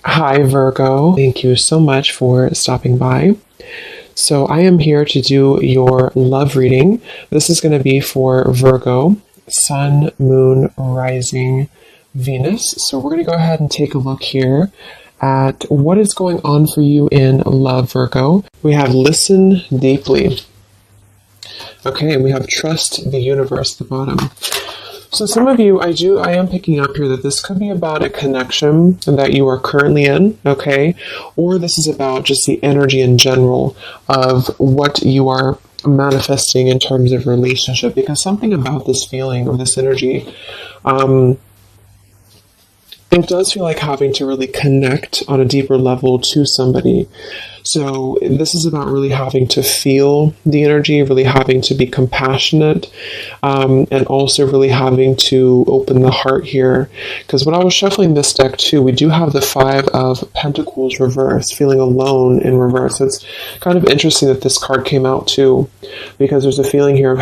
Hi, Virgo. Thank you so much for stopping by. So, I am here to do your love reading. This is going to be for Virgo, Sun, Moon, Rising, Venus. So, we're going to go ahead and take a look here at what is going on for you in love, Virgo. We have listen deeply. Okay, and we have trust the universe at the bottom. So some of you, I am picking up here that this could be about a connection that you are currently in, okay? Or this is about just the energy in general of what you are manifesting in terms of relationship, because something about this feeling or this energy, it does feel like having to really connect on a deeper level to somebody. So this is about really having to feel the energy, really having to be compassionate, and also really having to open the heart here. Because when I was shuffling this deck too, we do have the Five of Pentacles reversed, feeling alone in reverse. So it's kind of interesting that this card came out too, because there's a feeling here of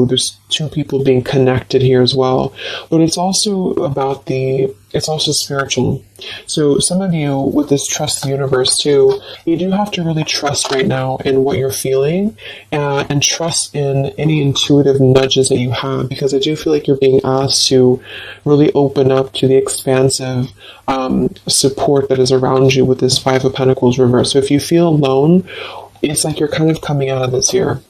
there's two people being connected here as well. But it's also about it's also spiritual. So some of you with this trust the universe too, you do have to really trust right now in what you're feeling, and trust in any intuitive nudges that you have, because I do feel like you're being asked to really open up to the expansive support that is around you with this Five of Pentacles reverse. So if you feel alone, it's like you're kind of coming out of this here.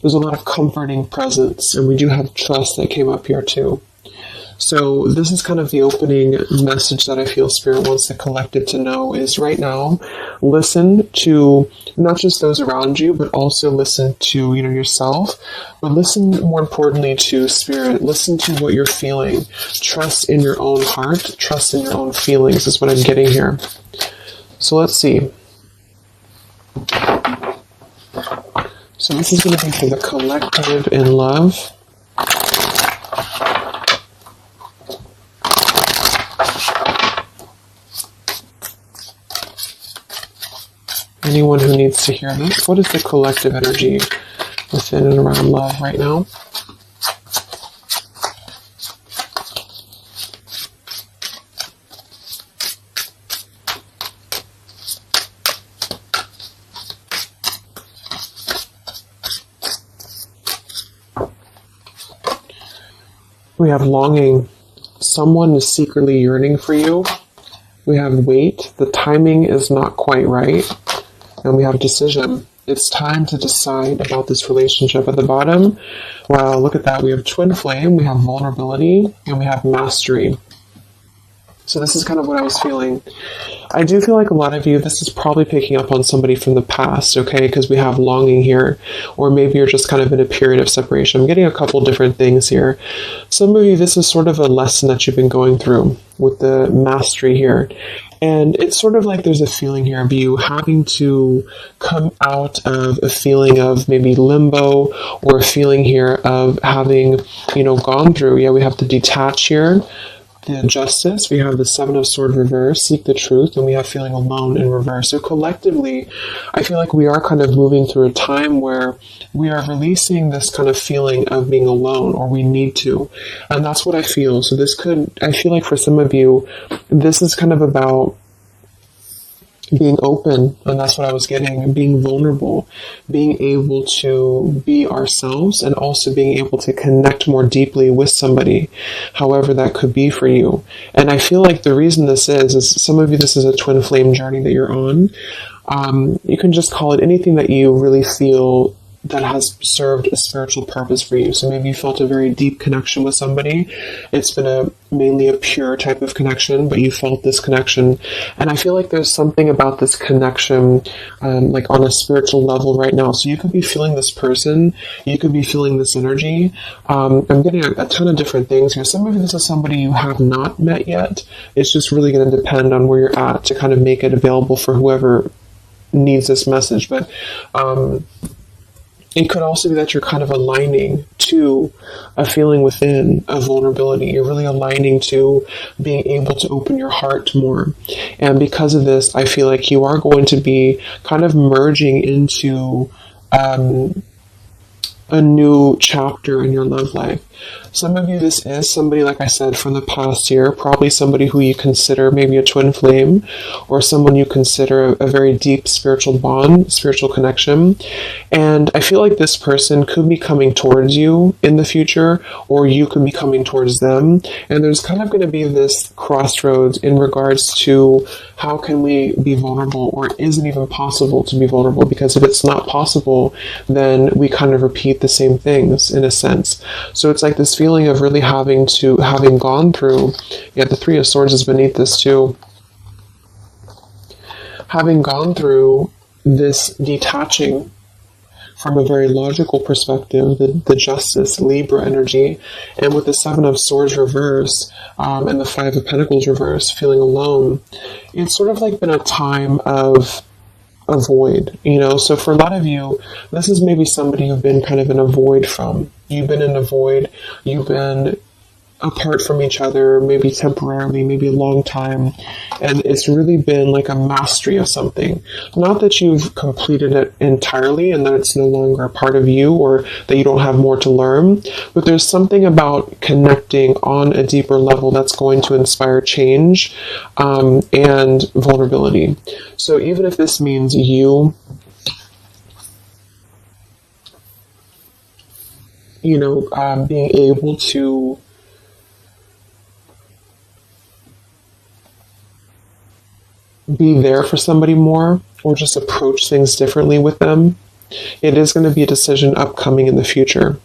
There's a lot of comforting presence, and we do have trust that came up here too. So this is kind of the opening message that I feel Spirit wants the collective to know is right now, listen to not just those around you, but also listen to yourself, but listen more importantly to Spirit. Listen to what you're feeling. Trust in your own heart. Trust in your own feelings is what I'm getting here. So let's see. So this is going to be for the collective in love. Anyone who needs to hear this, what is the collective energy within and around love right now? We have longing. Someone is secretly yearning for you. We have wait. The timing is not quite right. And we have decision. It's time to decide about this relationship. At the bottom, wow, look at that. We have twin flame, we have vulnerability, and we have mastery. So this is kind of what I was feeling. I do feel like a lot of you, this is probably picking up on somebody from the past, okay? Because we have longing here. Or maybe you're just kind of in a period of separation. I'm getting a couple different things here. Some of you, this is sort of a lesson that you've been going through with the mastery here. And it's sort of like there's a feeling here of you having to come out of a feeling of maybe limbo, or a feeling here of having, gone through. Yeah, we have the detach here, the justice, we have the Seven of Swords reverse, seek the truth, and we have feeling alone in reverse. So collectively, I feel like we are kind of moving through a time where we are releasing this kind of feeling of being alone, or we need to. And that's what I feel. So I feel like for some of you, this is kind of about being open, and that's what I was getting, being vulnerable, being able to be ourselves, and also being able to connect more deeply with somebody, however that could be for you. And I feel like the reason this is some of you, this is a twin flame journey that you're on. You can just call it anything that you really feel that has served a spiritual purpose for you. So maybe you felt a very deep connection with somebody. It's been mainly a pure type of connection, but you felt this connection. And I feel like there's something about this connection, like on a spiritual level right now. So you could be feeling this person, you could be feeling this energy. I'm getting a ton of different things here. Some of you, this is somebody you have not met yet. It's just really going to depend on where you're at to kind of make it available for whoever needs this message. But, it could also be that you're kind of aligning to a feeling within of vulnerability. You're really aligning to being able to open your heart more. And because of this, I feel like you are going to be kind of merging into a new chapter in your love life. Some of you, this is somebody, like I said, from the past year, probably somebody who you consider maybe a twin flame, or someone you consider a very deep spiritual bond, spiritual connection. And I feel like this person could be coming towards you in the future, or you could be coming towards them. And there's kind of going to be this crossroads in regards to how can we be vulnerable, or is it even possible to be vulnerable? Because if it's not possible, then we kind of repeat the same things in a sense. So it's like this feeling of really having gone through, the Three of Swords is beneath this too, having gone through this detaching from a very logical perspective, the Justice, Libra energy, and with the Seven of Swords reverse, and the Five of Pentacles reverse, feeling alone, it's sort of like been a time of a void, so for a lot of you, this is maybe somebody you've been kind of in a void from. You've been in a void, you've been apart from each other, maybe temporarily, maybe a long time, and it's really been like a mastery of something. Not that you've completed it entirely and that it's no longer a part of you, or that you don't have more to learn, but there's something about connecting on a deeper level that's going to inspire change and vulnerability. So even if this means you being able to be there for somebody more, or just approach things differently with them, it is going to be a decision upcoming in the future.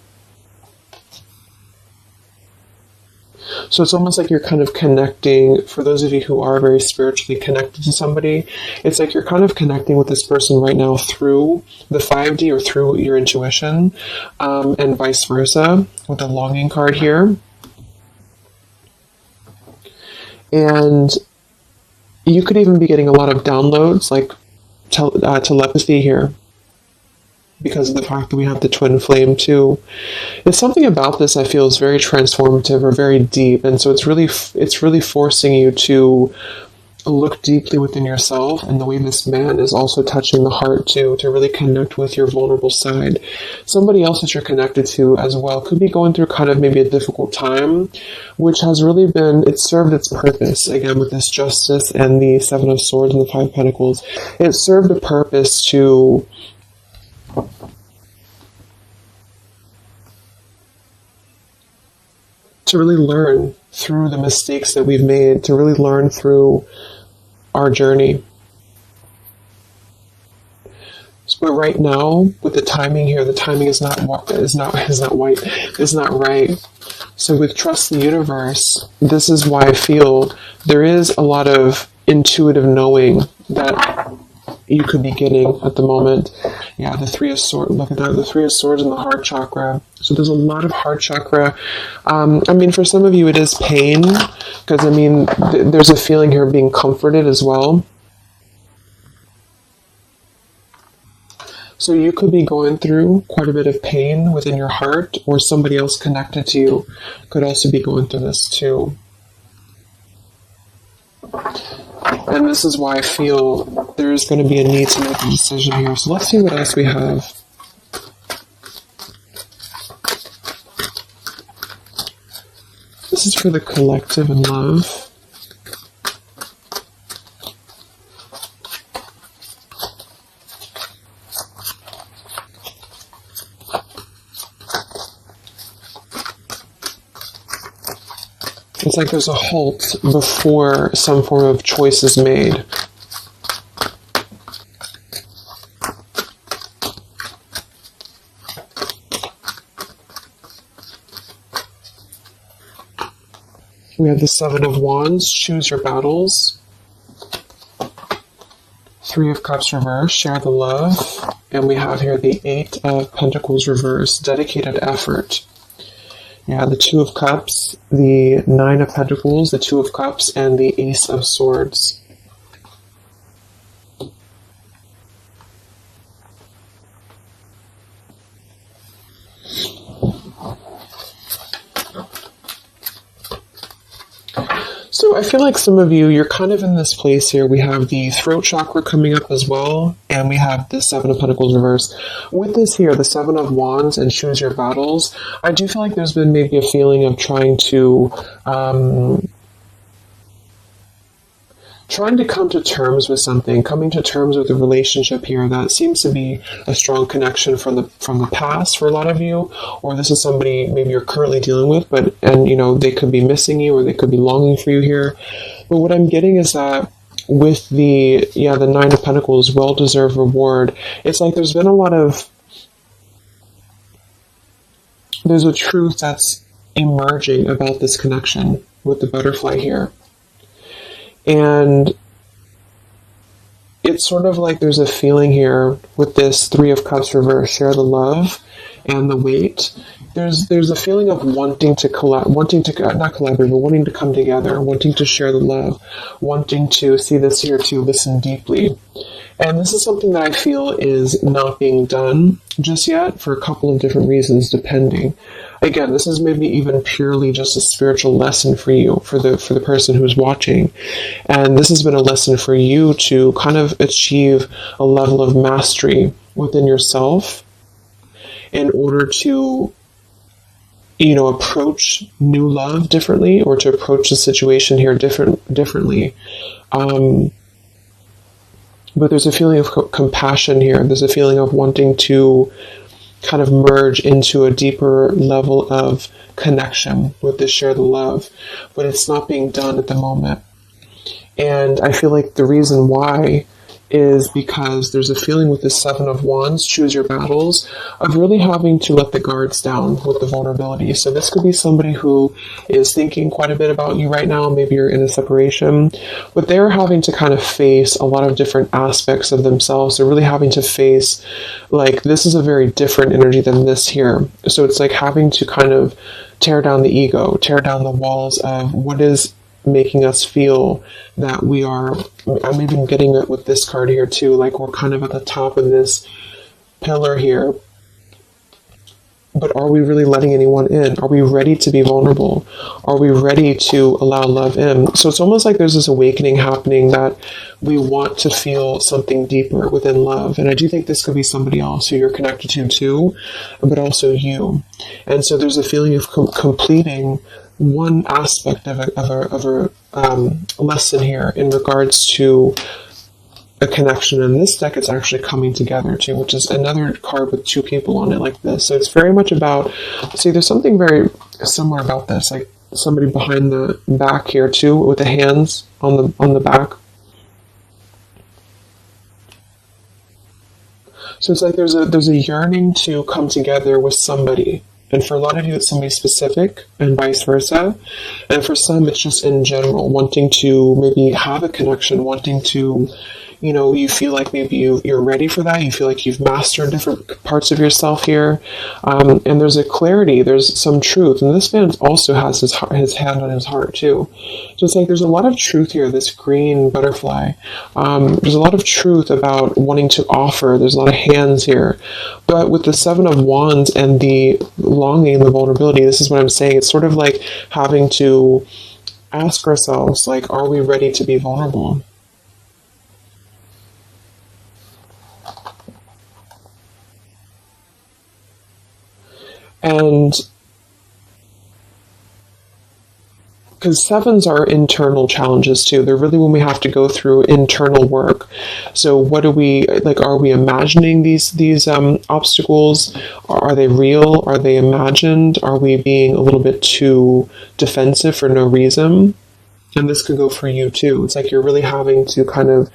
So it's almost like you're kind of connecting, for those of you who are very spiritually connected to somebody, it's like you're kind of connecting with this person right now through the 5D or through your intuition, and vice versa, with the longing card here. And you could even be getting a lot of downloads, like telepathy here, because of the fact that we have the twin flame too. It's something about this I feel is very transformative or very deep, and so it's really forcing you to look deeply within yourself, and the way this man is also touching the heart too, to really connect with your vulnerable side. Somebody else that you're connected to as well could be going through kind of maybe a difficult time, which has really it served its purpose, again with this Justice and the Seven of Swords and the Five of Pentacles. It served a purpose to really learn through the mistakes that we've made, to really learn through our journey. But right now, with the timing here, the timing is not right. So with Trust the Universe, this is why I feel there is a lot of intuitive knowing that you could be getting at the moment. Yeah, the Three of Swords, look at that, the Three of Swords and the heart chakra. So there's a lot of heart chakra. For some of you it is pain, because there's a feeling here of being comforted as well. So you could be going through quite a bit of pain within your heart, or somebody else connected to you could also be going through this too. And this is why I feel there is going to be a need to make a decision here. So let's see what else we have. This is for the collective and love. It's like there's a halt before some form of choice is made. We have the Seven of Wands, choose your battles. Three of Cups reverse, share the love. And we have here the Eight of Pentacles reverse, dedicated effort. Yeah, the Two of Cups, the Nine of Pentacles, the Two of Cups, and the Ace of Swords. So I feel like some of you, you're kind of in this place here. We have the throat chakra coming up as well, and we have the Seven of Pentacles reverse. With this here, the Seven of Wands and choose your battles, I do feel like there's been maybe a feeling of trying to come to terms with something, coming to terms with a relationship here that seems to be a strong connection from the past for a lot of you, or this is somebody maybe you're currently dealing with, and they could be missing you or they could be longing for you here. But what I'm getting is that with the Nine of Pentacles, well-deserved reward, it's like there's been a lot of, there's a truth that's emerging about this connection with the butterfly here. And it's sort of like there's a feeling here with this Three of Cups reverse, share the love and the weight. There's a feeling of wanting to wanting to come together, wanting to share the love, wanting to see this here to listen deeply. And this is something that I feel is not being done just yet for a couple of different reasons, depending. Again, this is maybe even purely just a spiritual lesson for you, for the person who's watching. And this has been a lesson for you to kind of achieve a level of mastery within yourself in order to, approach new love differently, or to approach the situation here differently. But there's a feeling of compassion here. There's a feeling of wanting to kind of merge into a deeper level of connection with this share the love, but it's not being done at the moment. And I feel like the reason why is because there's a feeling with the Seven of Wands, choose your battles, of really having to let the guards down with the vulnerability. So this could be somebody who is thinking quite a bit about you right now. Maybe you're in a separation, but they're having to kind of face a lot of different aspects of themselves. They're really having to face, like, this is a very different energy than this here. So it's like having to kind of tear down the ego, tear down the walls of what is making us feel that we are, I'm even getting it with this card here too, like we're kind of at the top of this pillar here, but are we really letting anyone in? Are we ready to be vulnerable? Are we ready to allow love in? So it's almost like there's this awakening happening that we want to feel something deeper within love. And I do think this could be somebody else who you're connected to too, but also you. And so there's a feeling of completing one aspect of a lesson here in regards to a connection. In this deck, it's actually coming together too, which is another card with two people on it like this. So it's very much about, see, there's something very similar about this, like somebody behind the back here too, with the hands on the back. So it's like there's a yearning to come together with somebody. And for a lot of you, it's somebody specific, and vice versa. And for some, it's just in general, wanting to maybe have a connection, wanting to, you feel like maybe you're ready for that. You feel like you've mastered different parts of yourself here. And there's a clarity, there's some truth. And this man also has his hand on his heart too. So it's like there's a lot of truth here, this green butterfly. There's a lot of truth about wanting to offer. There's a lot of hands here. But with the Seven of Wands and the longing and the vulnerability, this is what I'm saying. It's sort of like having to ask ourselves, like, are we ready to be vulnerable? And because sevens are internal challenges too. They're really when we have to go through internal work. So what do we, like, are we imagining these obstacles? Are they real? Are they imagined? Are we being a little bit too defensive for no reason? And this could go for you too. It's like you're really having to kind of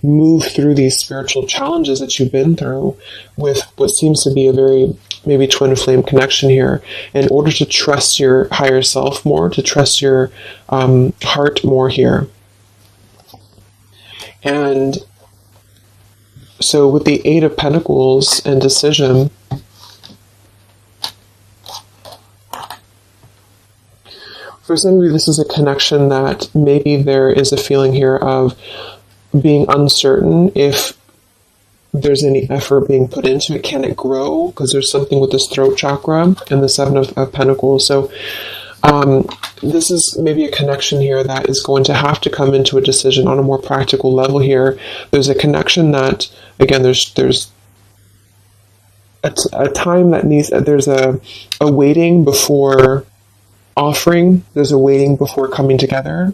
move through these spiritual challenges that you've been through with what seems to be a very maybe twin flame connection here, in order to trust your higher self more, to trust your heart more here. And so with the Eight of Pentacles and decision, for some of you, this is a connection that maybe there is a feeling here of being uncertain if there's any effort being put into it. Can it grow? Because there's something with this throat chakra and the Seven of Pentacles. So This is maybe a connection here that is going to have to come into a decision on a more practical level here. There's a connection that, again, there's a time that needs, there's a waiting before offering, there's a waiting before coming together.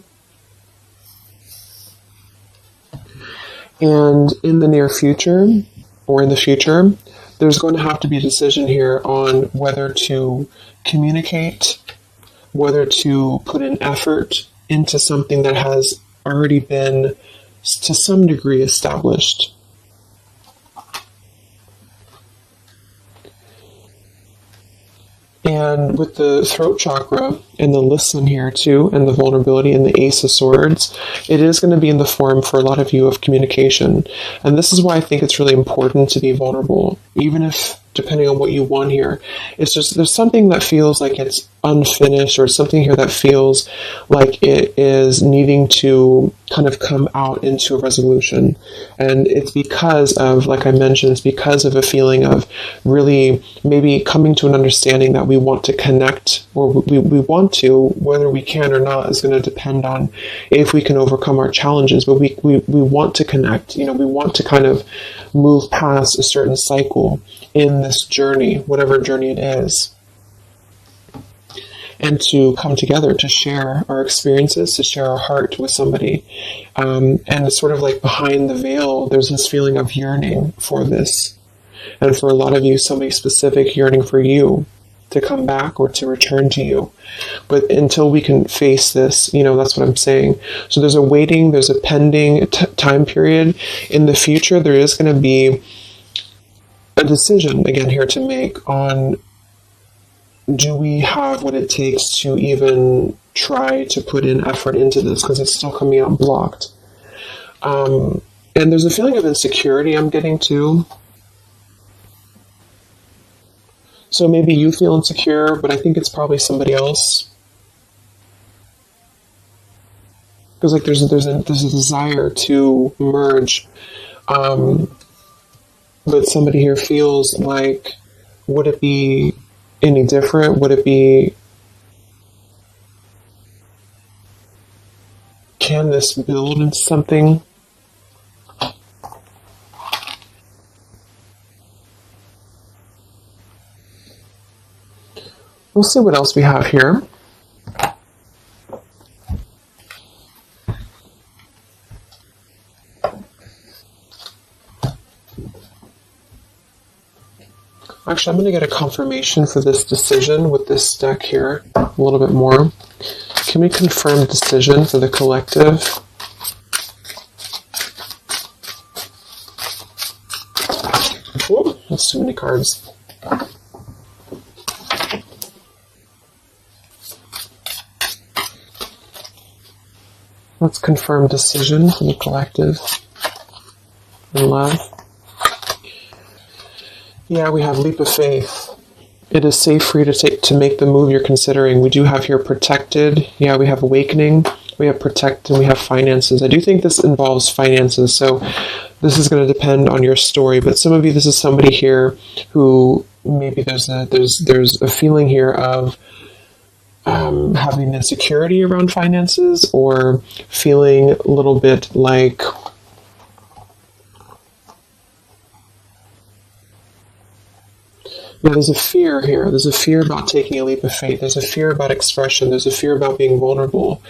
And in the near future, or in the future, there's going to have to be a decision here on whether to communicate, whether to put an effort into something that has already been, to some degree, established. And with the throat chakra and the listen here too, and the vulnerability and the Ace of Swords, it is going to be in the form for a lot of you of communication. And this is why I think it's really important to be vulnerable, even if, depending on what you want here, it's just, there's something that feels like it's unfinished, or something here that feels like it is needing to kind of come out into a resolution. And it's because of, like I mentioned, it's because of a feeling of really maybe coming to an understanding that we want to connect, or we want to, whether we can or not is going to depend on if we can overcome our challenges, but we want to connect. We want to kind of move past a certain cycle in this journey, whatever journey it is, and to come together to share our experiences, to share our heart with somebody. And it's sort of like behind the veil, there's this feeling of yearning for this. And for a lot of you, somebody specific yearning for you to come back or to return to you. But until we can face this, that's what I'm saying. So there's a waiting, there's a pending time period. In the future, there is going to be a decision, again, here to make on, do we have what it takes to even try to put in effort into this, because it's still coming out blocked. And there's a feeling of insecurity I'm getting too. So maybe you feel insecure, but I think it's probably somebody else. Because like there's a desire to merge, but somebody here feels like, would it be any different? Would it be, can this build into something? We'll see what else we have here. Actually, I'm going to get a confirmation for this decision with this deck here a little bit more. Can we confirm decision for the collective? Whoa, that's too many cards. Let's confirm decision for the collective in love. Yeah, we have leap of faith. It is safe for you to make the move you're considering. We do have here protected. Yeah, we have awakening. We have protect, and we have finances. I do think this involves finances, so this is going to depend on your story. But some of you, this is somebody here who maybe there's a feeling here of having insecurity around finances, or feeling a little bit like there's a fear here. There's a fear about taking a leap of faith. There's a fear about expression. There's a fear about being vulnerable.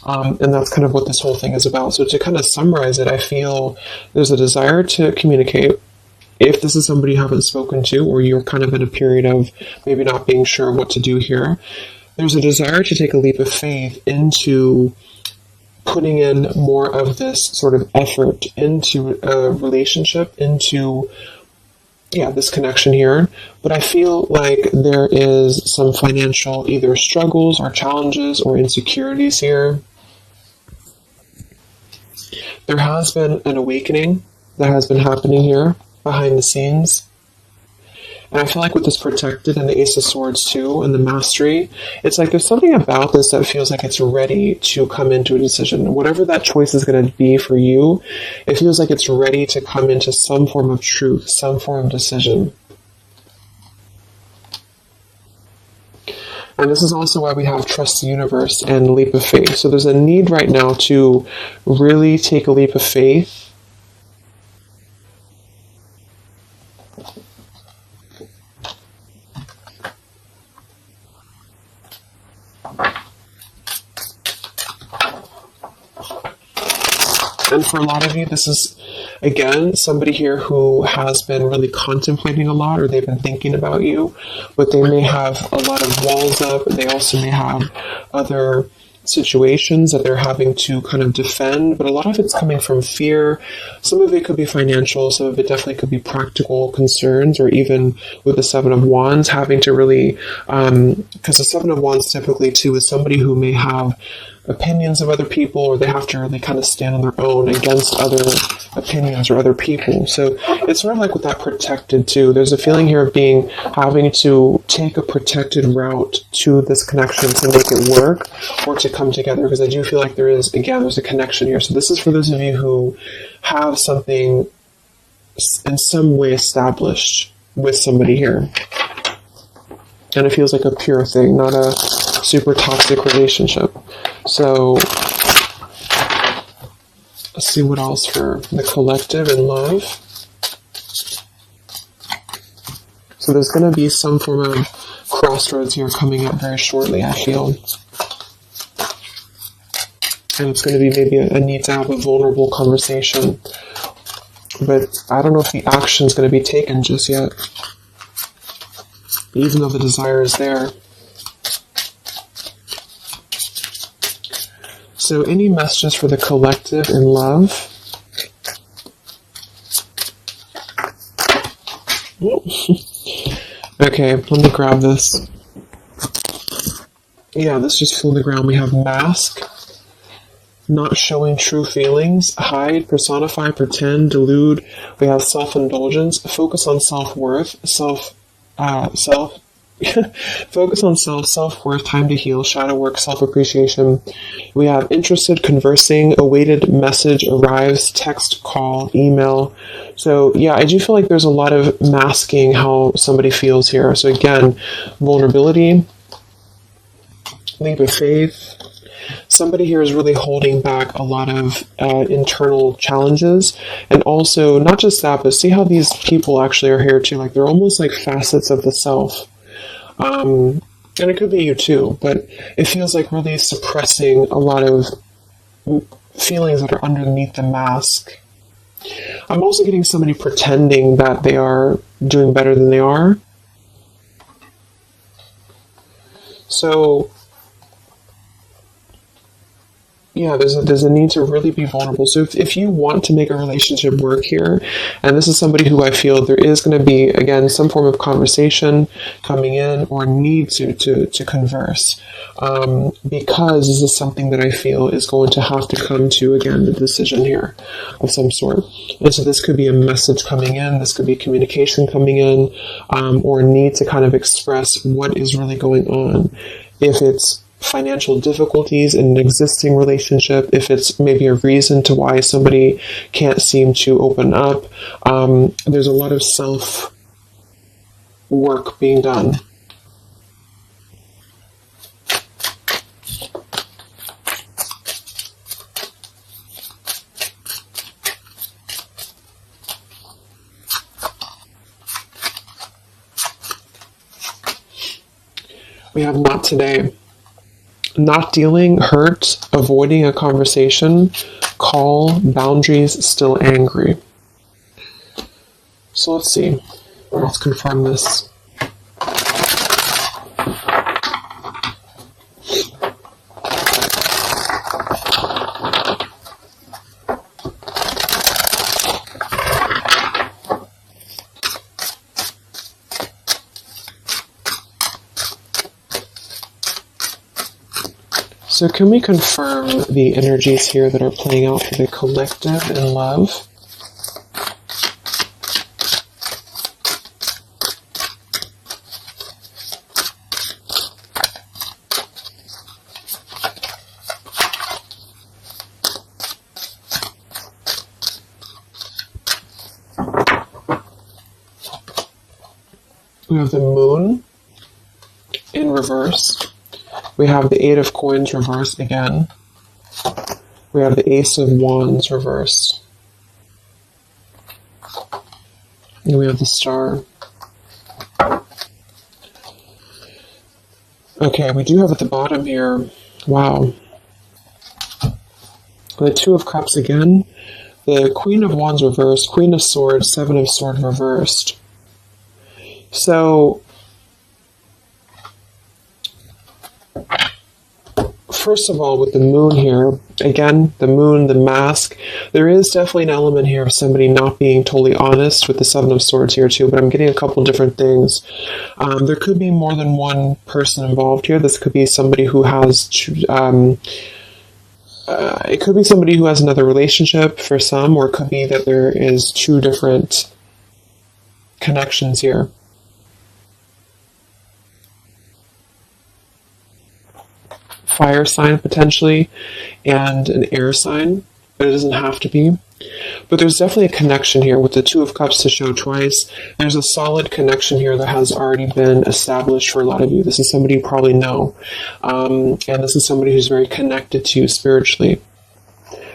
And that's kind of what this whole thing is about. So to kind of summarize it, I feel there's a desire to communicate. If this is somebody you haven't spoken to, or you're kind of in a period of maybe not being sure what to do here, there's a desire to take a leap of faith into putting in more of this sort of effort into a relationship, into this connection here. But I feel like there is some financial either struggles or challenges or insecurities here. There has been an awakening that has been happening here behind the scenes. And I feel like with this protected and the Ace of Swords too, and the mastery, it's like there's something about this that feels like it's ready to come into a decision. Whatever that choice is going to be for you, it feels like it's ready to come into some form of truth, some form of decision. And this is also why we have trust the universe and leap of faith. So there's a need right now to really take a leap of faith. And for a lot of you, this is, again, somebody here who has been really contemplating a lot, or they've been thinking about you, but they may have a lot of walls up. They also may have other situations that they're having to kind of defend, but a lot of it's coming from fear. Some of it could be financial, some of it definitely could be practical concerns, or even with the Seven of Wands, having to really, because the Seven of Wands typically too is somebody who may have opinions of other people, or they have to really kind of stand on their own against other opinions or other people. So it's sort of like with that protected too. There's a feeling here of having to take a protected route to this connection to make it work or to come together, because I do feel like there's a connection here. So this is for those of you who have something in some way established with somebody here. And it feels like a pure thing, not a super toxic relationship. So let's see what else for the collective and love. So there's going to be some form of crossroads here coming up very shortly, I feel. And it's going to be maybe a need to have a vulnerable conversation. But I don't know if the action is going to be taken just yet, even though the desire is there. So any messages for the collective in love? Okay, let me grab this. Yeah, this just flew on the ground. We have mask, not showing true feelings, hide, personify, pretend, delude. We have self-indulgence, focus on self-worth, focus on self-worth, time to heal, shadow work, self-appreciation. We have interested, conversing, awaited message arrives, text, call, email. So yeah, I do feel like there's a lot of masking how somebody feels here. So again, vulnerability, leap of faith. Somebody here is really holding back a lot of internal challenges. And also, not just that, but see how these people actually are here too. Like they're almost like facets of the self. And it could be you too, but it feels like really suppressing a lot of feelings that are underneath the mask. I'm also getting somebody pretending that they are doing better than they are. So yeah, there's a need to really be vulnerable. So if you want to make a relationship work here, and this is somebody who I feel there is going to be, again, some form of conversation coming in or need to converse, because this is something that I feel is going to have to come to, again, the decision here of some sort. And so this could be a message coming in, this could be communication coming in, or a need to kind of express what is really going on. If it's financial difficulties in an existing relationship, if it's maybe a reason to why somebody can't seem to open up, there's a lot of self work being done. We have not today. Not dealing, hurt, avoiding a conversation, call, boundaries, still angry. So let's see. Let's confirm this. So can we confirm the energies here that are playing out for the collective in love? We have the moon in reverse. We have the Eight of Coins reversed again. We have the Ace of Wands reversed. And we have the Star. Okay, we do have at the bottom here, wow, the Two of Cups again, the Queen of Wands reversed, Queen of Swords, Seven of Swords reversed. So, first of all, with the Moon here, again, the Moon, the mask, there is definitely an element here of somebody not being totally honest with the Seven of Swords here too, but I'm getting a couple different things. There could be more than one person involved here. This could be somebody who has, it could be somebody who has another relationship for some, or it could be that there is two different connections here. Fire sign potentially, and an air sign, but it doesn't have to be. But there's definitely a connection here with the Two of Cups to show twice. There's a solid connection here that has already been established for a lot of you. This is somebody you probably know, and this is somebody who's very connected to you spiritually.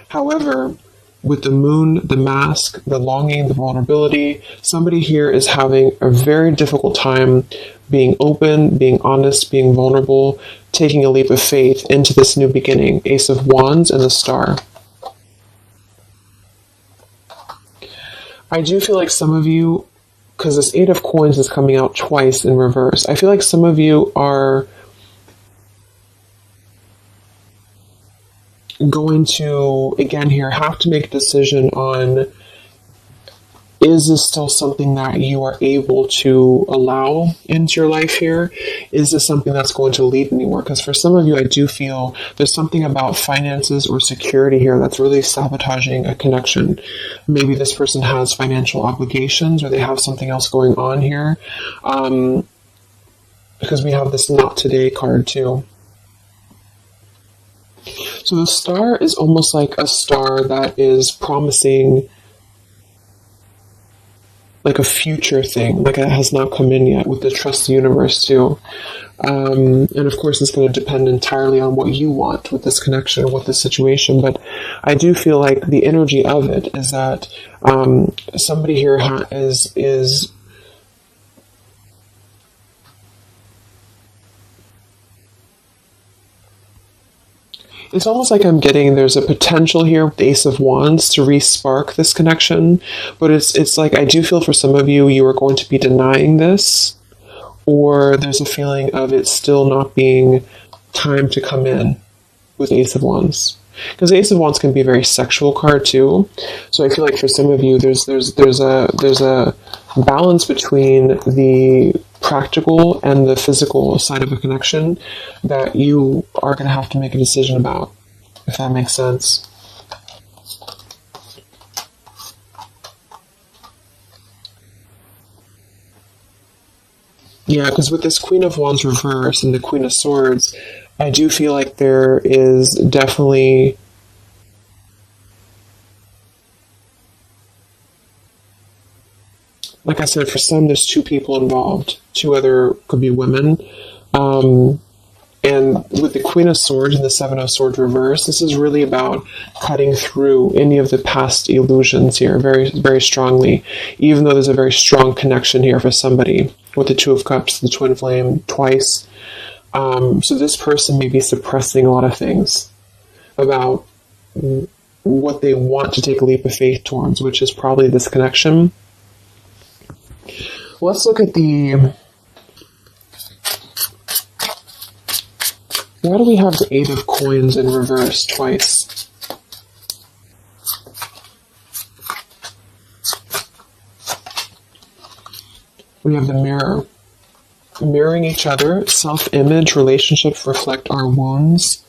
However, with the Moon, the mask, the longing, the vulnerability, somebody here is having a very difficult time being open, being honest, being vulnerable, taking a leap of faith into this new beginning. Ace of Wands and the Star. I do feel like some of you, because this Eight of Coins is coming out twice in reverse, I feel like some of you are going to, again here, have to make a decision on, is this still something that you are able to allow into your life here? Is this something that's going to lead anywhere? Because for some of you, I do feel there's something about finances or security here that's really sabotaging a connection. Maybe this person has financial obligations, or they have something else going on here. Because we have this Not Today card too. So the Star is almost like a star that is promising like a future thing, like it has not come in yet, with the Trust the Universe too. And of course it's going to depend entirely on what you want with this connection or with this situation, but I do feel like the energy of it is that somebody here is it's almost like I'm getting there's a potential here with the Ace of Wands to re-spark this connection, but it's like I do feel for some of you, you are going to be denying this, or there's a feeling of it still not being time to come in with Ace of Wands. Because the Ace of Wands can be a very sexual card too, so I feel like for some of you, there's a balance between the practical and the physical side of a connection that you are going to have to make a decision about, if that makes sense. Yeah, because with this Queen of Wands reverse and the Queen of Swords, I do feel like there is definitely like I said, for some, there's two people involved. Two other could be women. And with the Queen of Swords and the Seven of Swords reverse, this is really about cutting through any of the past illusions here very, very strongly, even though there's a very strong connection here for somebody with the Two of Cups, the Twin Flame, twice. So this person may be suppressing a lot of things about what they want to take a leap of faith towards, which is probably this connection. Let's look at the... Why do we have the Eight of Coins in reverse twice? We have the Mirror. Mirroring each other, self-image, relationships reflect our wounds.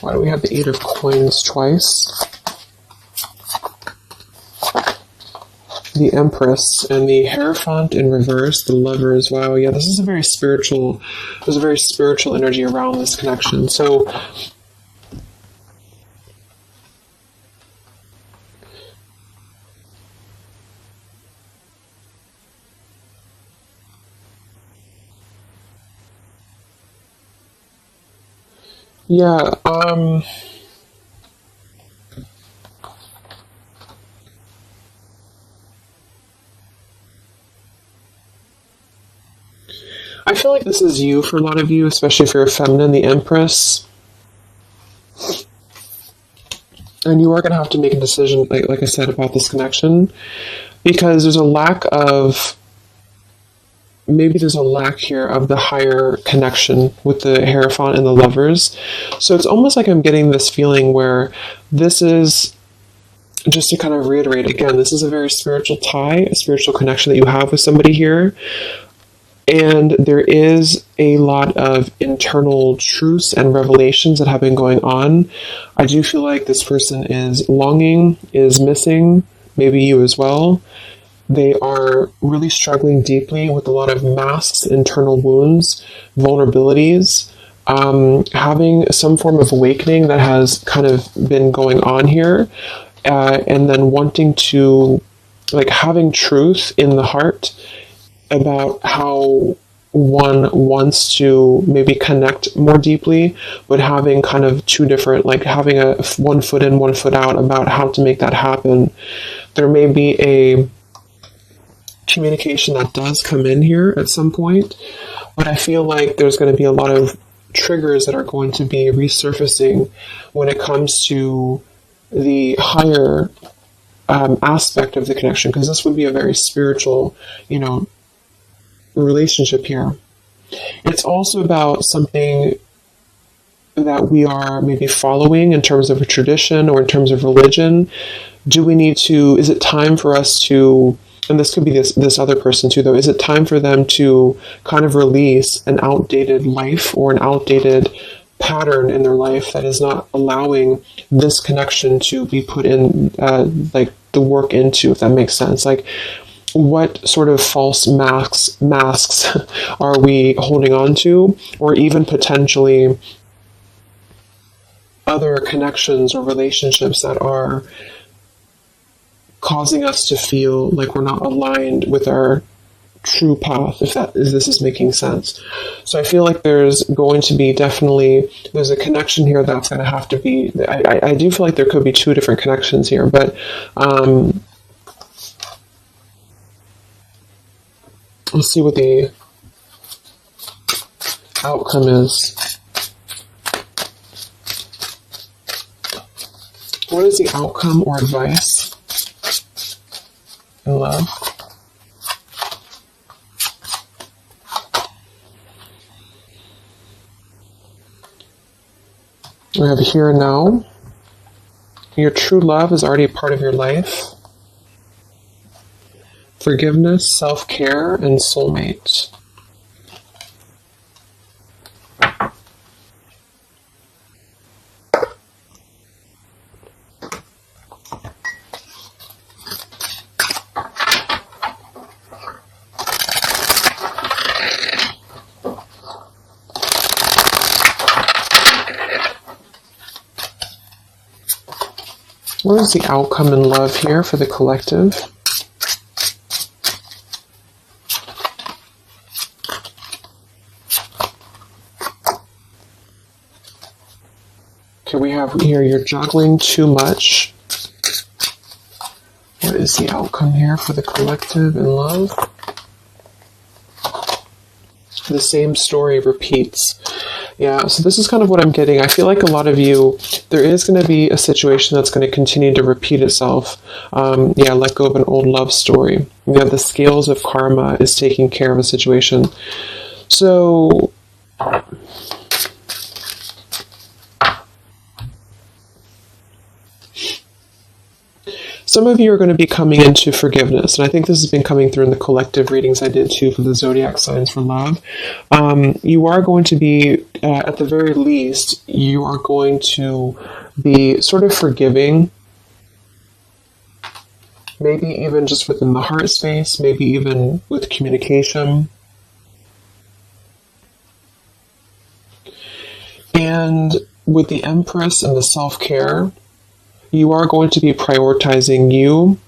Why do we have the Eight of Coins twice? The Empress and the Hierophant in reverse, the Lovers. Wow, yeah, this is a very spiritual, there's a very spiritual energy around this connection. So, Yeah, I feel like this is you for a lot of you, especially if you're a feminine, the Empress. And you are going to have to make a decision, like I said, about this connection, because there's a lack of, maybe there's a lack here of the higher connection with the Hierophant and the Lovers. So it's almost like I'm getting this feeling where this is, just to kind of reiterate again, this is a very spiritual tie, a spiritual connection that you have with somebody here. And there is a lot of internal truths and revelations that have been going on. I do feel like this person is longing, is missing, maybe you as well. They are really struggling deeply with a lot of masks, internal wounds, vulnerabilities, having some form of awakening that has kind of been going on here, and then wanting to, like, having truth in the heart about how one wants to maybe connect more deeply, but having kind of two different, like having a one foot in, one foot out about how to make that happen. There may be a communication that does come in here at some point, but I feel like there's going to be a lot of triggers that are going to be resurfacing when it comes to the higher aspect of the connection, because this would be a very spiritual, relationship here. It's also about something that we are maybe following in terms of a tradition or in terms of religion. Do we need to, is it time for us to, and this could be this other person too though, is it time for them to kind of release an outdated life or an outdated pattern in their life that is not allowing this connection to be put in, like the work into, if that makes sense? Like, what sort of false masks are we holding on to, or even potentially other connections or relationships that are causing us to feel like we're not aligned with our true path, if this is making sense. So I feel like there's going to be there's a connection here that's going to have to be, I do feel like there could be two different connections here, but let's see what the outcome is. What is the outcome or advice in love? We have here and now. Your true love is already a part of your life. Forgiveness, self-care, and soulmate. What is the outcome in love here for the collective? Okay, we have here, you're juggling too much. What is the outcome here for the collective in love? The same story repeats. Yeah, so this is kind of what I'm getting. I feel like a lot of you, there is going to be a situation that's going to continue to repeat itself. Let go of an old love story. The scales of karma is taking care of a situation. So some of you are going to be coming into forgiveness, and I think this has been coming through in the collective readings I did too for the zodiac signs for love. You are going to be, at the very least, you are going to be sort of forgiving, maybe even just within the heart space, maybe even with communication. And with the Empress and the self-care, you are going to be prioritizing you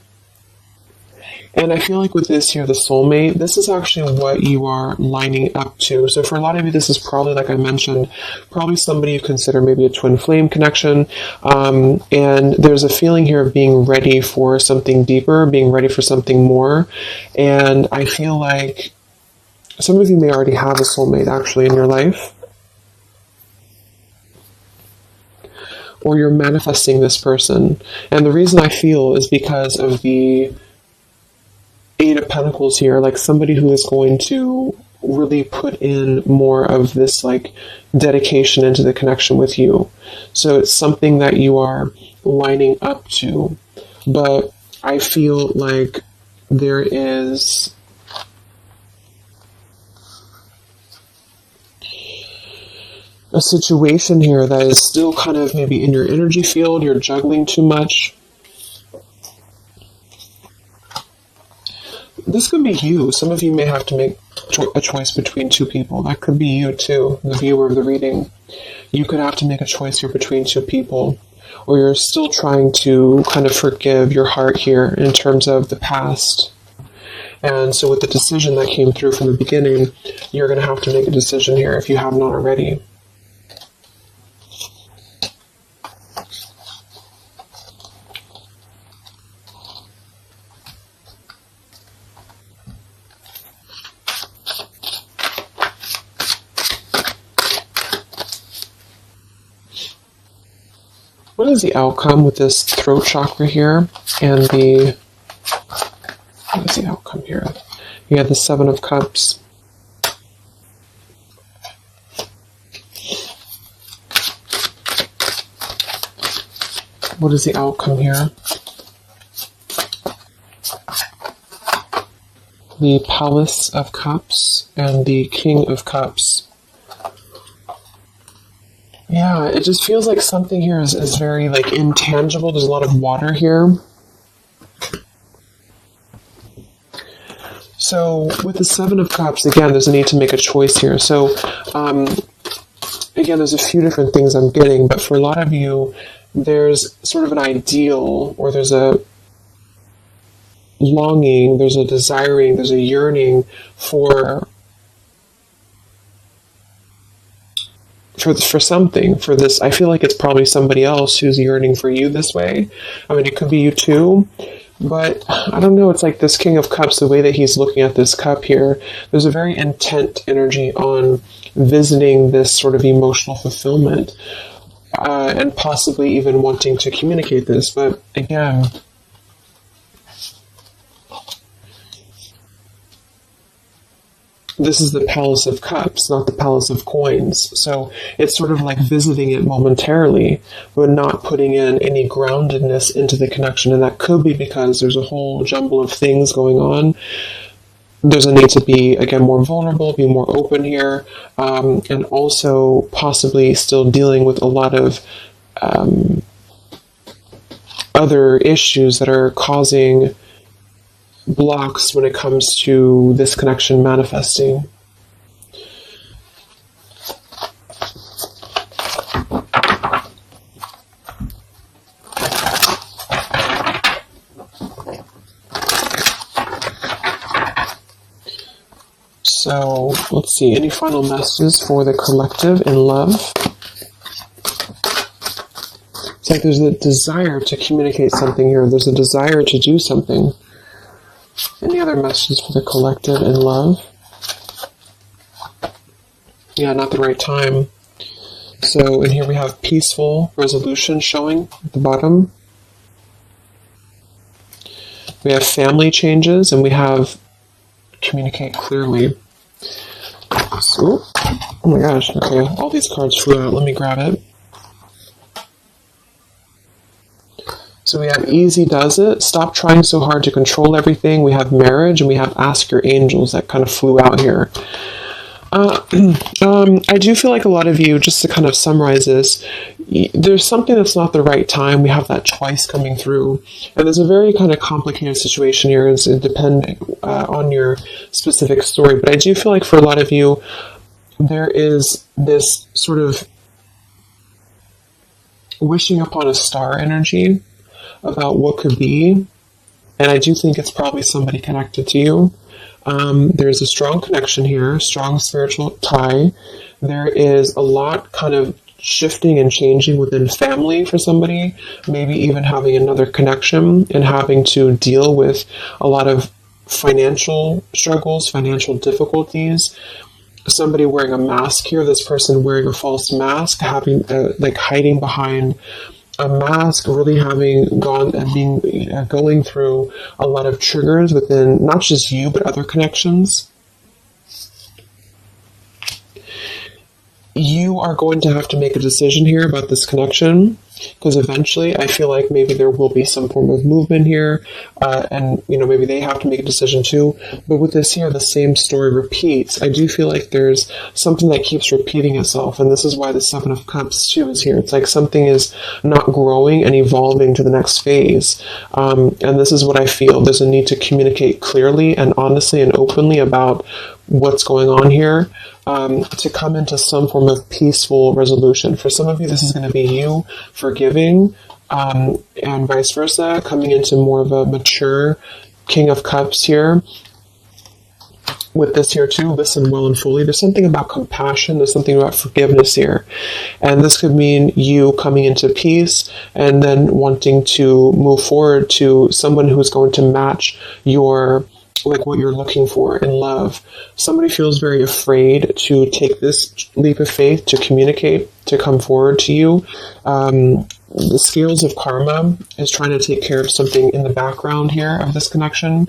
And I feel like with this here, the soulmate, this is actually what you are lining up to. So for a lot of you, this is probably, like I mentioned, probably somebody you consider maybe a twin flame connection. And there's a feeling here of being ready for something deeper, being ready for something more. And I feel like some of you may already have a soulmate actually in your life. Or you're manifesting this person. And the reason I feel is because of the Eight of Pentacles here, like somebody who is going to really put in more of this like dedication into the connection with you. So it's something that you are lining up to. But I feel like there is a situation here that is still kind of maybe in your energy field, you're juggling too much. This could be you. Some of you may have to make a choice between two people. That could be you too, the viewer of the reading. You could have to make a choice here between two people, or you're still trying to kind of forgive your heart here in terms of the past. And so with the decision that came through from the beginning, you're going to have to make a decision here if you have not already. What is the outcome with this throat chakra here and what is the outcome here? You have the Seven of Cups. What is the outcome here? The Palace of Cups and the King of Cups. Yeah, it just feels like something here is very like intangible. There's a lot of water here. So with the Seven of Cups, again, there's a need to make a choice here. So again, there's a few different things I'm getting, but for a lot of you, there's sort of an ideal, or there's a longing, there's a desiring, there's a yearning for something, for this. I feel like it's probably somebody else who's yearning for you this way. I mean, it could be you too, but I don't know. It's like this King of Cups, the way that he's looking at this cup here, there's a very intent energy on visiting this sort of emotional fulfillment, and possibly even wanting to communicate this. But again, this is the Palace of Cups, not the Palace of Coins. So it's sort of like visiting it momentarily, but not putting in any groundedness into the connection. And that could be because there's a whole jumble of things going on. There's a need to be, again, more vulnerable, be more open here, and also possibly still dealing with a lot of other issues that are causing blocks when it comes to this connection manifesting. So let's see, any final messages for the collective in love? It's like there's a desire to communicate something here. There's a desire to do something. Any other messages for the collective in love? Yeah, not the right time. So in here we have peaceful resolution showing at the bottom. We have family changes, and we have communicate clearly. So, oh my gosh, okay, all these cards flew out. Let me grab it. So we have easy does it, stop trying so hard to control everything. We have marriage, and we have ask your angels that kind of flew out here. I do feel like a lot of you, just to kind of summarize this, there's something that's not the right time. We have that twice coming through. And there's a very kind of complicated situation here. It's depending on your specific story. But I do feel like for a lot of you, there is this sort of wishing upon a star energy about what could be. And I do think it's probably somebody connected to you. There's a strong connection here, strong spiritual tie. There is a lot kind of shifting and changing within family for somebody, maybe even having another connection and having to deal with a lot of financial struggles, financial difficulties. Somebody wearing a mask here, this person wearing a false mask, having like hiding behind a mask, really having gone and going through a lot of triggers within not just you but other connections. You are going to have to make a decision here about this connection, because eventually I feel like maybe there will be some form of movement here, and maybe they have to make a decision too. But with this here, the same story repeats. I do feel like there's something that keeps repeating itself, and this is why the Seven of Cups too is here. It's like something is not growing and evolving to the next phase, and this is what I feel. There's a need to communicate clearly and honestly and openly about what's going on here, to come into some form of peaceful resolution. For some of you, this is going to be you forgiving, and vice versa, coming into more of a mature King of Cups here. With this here too, listen well and fully. There's something about compassion. There's something about forgiveness here. And this could mean you coming into peace and then wanting to move forward to someone who's going to match your what you're looking for in love. Somebody feels very afraid to take this leap of faith, to communicate, to come forward to you. The scales of karma is trying to take care of something in the background here of this connection,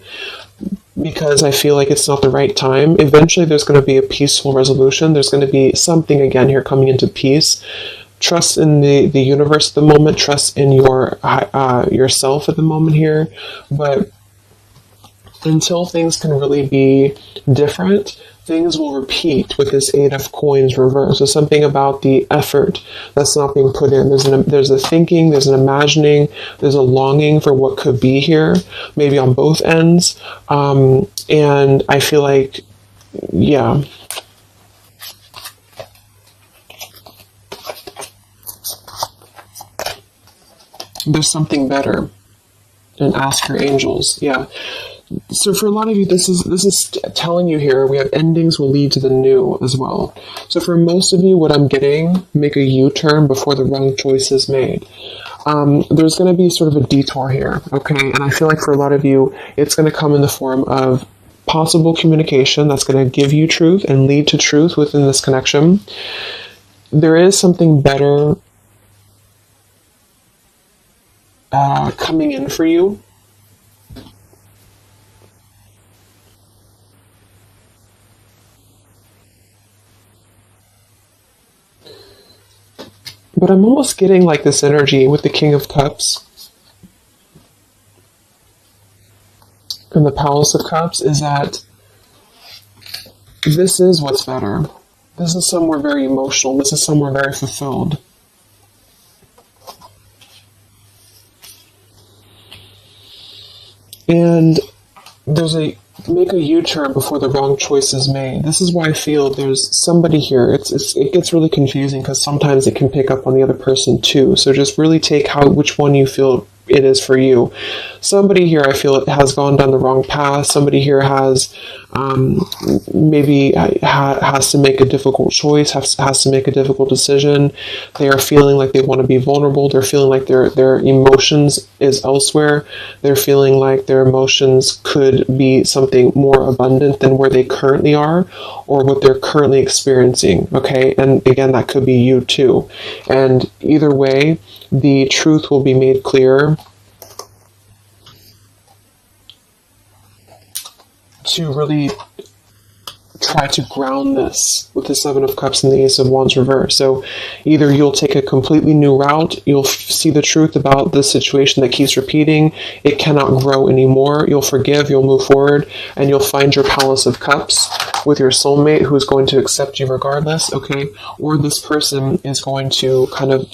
because I feel like it's not the right time. Eventually there's going to be a peaceful resolution. There's going to be something again here coming into peace. Trust in the universe at the moment. Trust in yourself at the moment here. But until things can really be different, things will repeat with this Eight of Coins reverse. There's something about the effort that's not being put in. There's a thinking, there's an imagining, there's a longing for what could be here, maybe on both ends. And I feel like, yeah. There's something better. And ask your angels. Yeah. So for a lot of you, this is telling you here, we have endings will lead to the new as well. So for most of you, what I'm getting, make a U-turn before the wrong choice is made. There's going to be sort of a detour here, okay? And I feel like for a lot of you, it's going to come in the form of possible communication that's going to give you truth and lead to truth within this connection. There is something better coming in for you. But I'm almost getting like this energy with the King of Cups and the Palace of Cups is that this is what's better. This is somewhere very emotional. This is somewhere very fulfilled. And there's make a U-turn before the wrong choice is made. This is why I feel there's somebody here. It gets really confusing because sometimes it can pick up on the other person too. So just really take which one you feel it is for you. Somebody here, I feel, it has gone down the wrong path. Somebody here has maybe has to make a difficult choice, has to make a difficult decision. They are feeling like they want to be vulnerable. They're feeling like their emotions is elsewhere. They're feeling like their emotions could be something more abundant than where they currently are or what they're currently experiencing. Okay, and again, that could be you too. And either way, the truth will be made clear to really try to ground this with the Seven of Cups and the Ace of Wands reverse. So either you'll take a completely new route, you'll see the truth about this situation that keeps repeating, it cannot grow anymore, you'll forgive, you'll move forward, and you'll find your Palace of Cups with your soulmate who is going to accept you regardless, okay? Or this person is going to kind of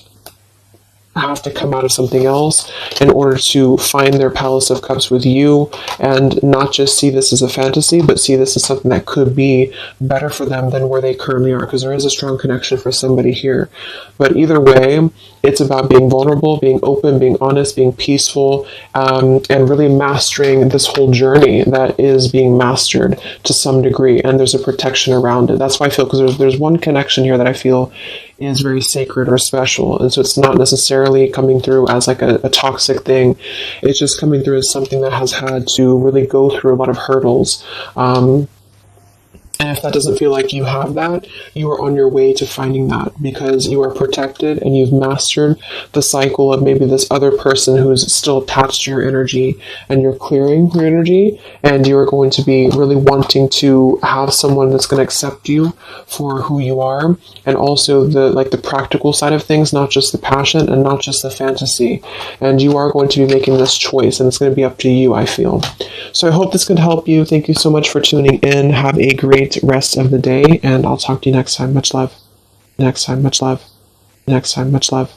have to come out of something else in order to find their Palace of Cups with you, and not just see this as a fantasy, but see this as something that could be better for them than where they currently are, because there is a strong connection for somebody here. But either way, it's about being vulnerable, being open, being honest, being peaceful, and really mastering this whole journey that is being mastered to some degree, and there's a protection around it. That's why I feel, because there's one connection here that I feel is very sacred or special, and so it's not necessarily coming through as like a toxic thing. It's just coming through as something that has had to really go through a lot of hurdles. And if that doesn't feel like you have that, you are on your way to finding that, because you are protected and you've mastered the cycle of maybe this other person who's still attached to your energy, and you're clearing your energy, and you're going to be really wanting to have someone that's going to accept you for who you are, and also the practical side of things, not just the passion and not just the fantasy. And you are going to be making this choice, and it's going to be up to you, I feel. So I hope this could help you. Thank you so much for tuning in. Have a great rest of the day, and I'll talk to you next time. Much love. Next time, much love. Next time, much love.